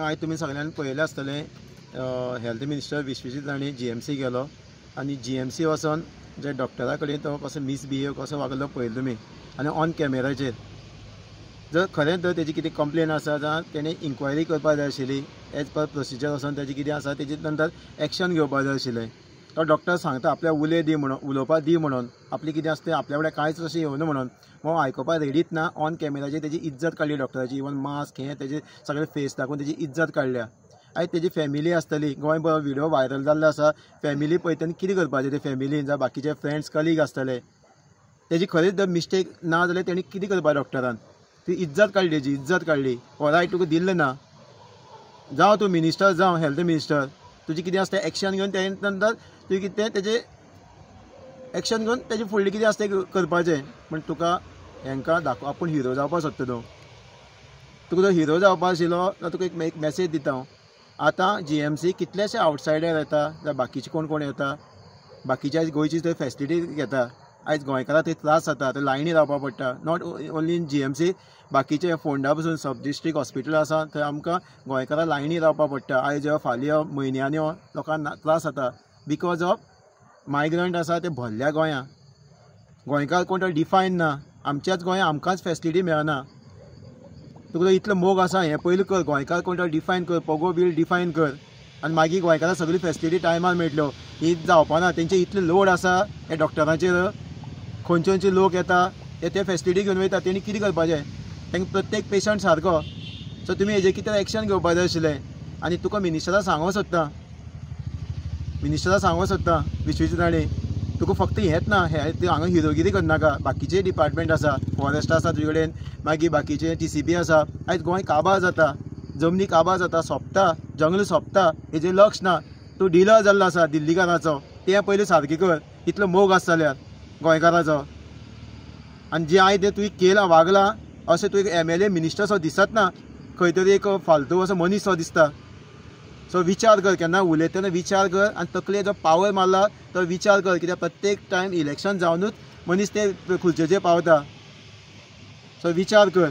आयज तुमी सगळ्यांनी पळयलें आसतलें health minister Vishwajit Rane GMC गेलो आनी GMC वचून जे डॉक्टरा कडेन तो कसो मिसबिहेव कसो वागलो पळयलो तुमी आनी ऑन कॅमेराचेर जर खरें तर तेजी कितें कंप्लेन आसा जाल्यार तेणें इन्क्वायरी करपाक जाय आशिल्ली एज पर प्रोसिजर वचून तेजें कितें आसा तेजे नंतर एक्शन घेवपाक जाय आशिल्लें तो डॉक्टर सांगता आपल्या उलोवपाक दी म्हणून आपली कितें आसता तें आपल्या कडेन कांयच अशें येवना म्हणून हो आयकोपाक रेडीच ना ऑन कॅमेराचेर तेजी इज्जत काडली डॉक्टराची इवन मास्क हें तेजे सगळे फेस दाखोवन तेजी इज्जत काडल्या आयज तेजी फॅमिली आसतली गोंयभर व्हिडिओ व्हायरल जाल्लो आसा फॅमिली पळयतना कितें करपाचें ते फॅमिलीन जावं बाकीचे फ्रेंड्स कलीग आसतले तेजी खरीच जर मिस्टेक ना जाल्यार तेणी कितें करपाक डॉक्टरान ती इज्जत काडली तेजी इज्जत काडली हो रायट तुका दिल्लें ना जावं तूं मिनिस्टर जावं हेल्थ मिनिस्टर तुजें कितें आसता एक्शन घेवन ते नंतर तुवें कितें तेजें एक्शन घेवन तेजें फुडलें कितें आसता तें करपाचें पण तुका हांकां दाखोव आपूण हिरो जावपाक सोदता न्हू तुका जर हिरो जावपाक आशिल्लो जाल्यार तुका एक मॅसेज दिता हांव आतां GMC कितलेशे आवटसायडर येता जाल्यार बाकीचे कोण कोण येता बाकीचे आयज गोंयची थंय फेसिलिटी घेता आयज गोंयकारांक थंय त्रास जाता थंय लायनी रावपाक पडटा नॉट ओन्ली इन GMC बाकीचे फोंडा पसून सब डिस्ट्रिक्ट हॉस्पिटल आसा थंय आमकां गोंयकारांक लायनी रावपाक पडटा आयज यो फाल्यां यो म्हयन्यांनी यो लोकांक त्रास जाता बिकॉज ऑफ मायग्रंट आसा ते भरल्या गोंयां गोंयकार कोण तो डिफायन ना आमच्याच गोंयां आमकांच फेसिलिटी मेळना तुका इतलो मोग आसा हें पयलीं कर गोंयकार कोण तो डिफायन कर पगो बील डिफायन कर आनी मागीर गोंयकारांक सगळी फेसिलिटी टायमार मेळटल्यो ही जावपाना तेंचे इतले लोड आसा हे डॉक्टरांचेर खंयचे खंयचे लोक येता ते फेसिलिटी घेवन वयता तेणी कितें करपाचें तांकां प्रत्येक पेशंट सारको सो तुमी हेजेर कितें एक्शन घेवपाक जाय आशिल्लें आनी तुका मिनिस्टराक सांगूंक सोदता विश्वजीत राणे तुका फक्त हेंच ना हांगा हिरोगिरी करनाका बाकीचे डिपार्टमेंट आसा फॉरेस्ट आसा तुजे कडेन मागीर बाकीचे TCP आसा आयज गोंय काबार जाता जमनी काबार जाता सोंपता जंगल सोंपता हेजेर लक्ष ना तूं डिलर जाल्लो आसा दिल्लीकाराचो तें पयलीं सारकें कर इतलो मोग आसा जाल्यार गोंयकाराचो आनी जे आयज तुवें केलां वागलां अशें तूं एक MLA मिनिस्टर सो दिसत ना खंय तरी एक फालतू असो मनीस सो दिसता सो विचार कर केन्ना उलयतना विचार कर आनी तकले जो पावर मारला तो विचार कर कित्याक प्रत्येक टायम इलेक्शन जावनूच मनीस ते खुर्चेचेर पावता सो विचार कर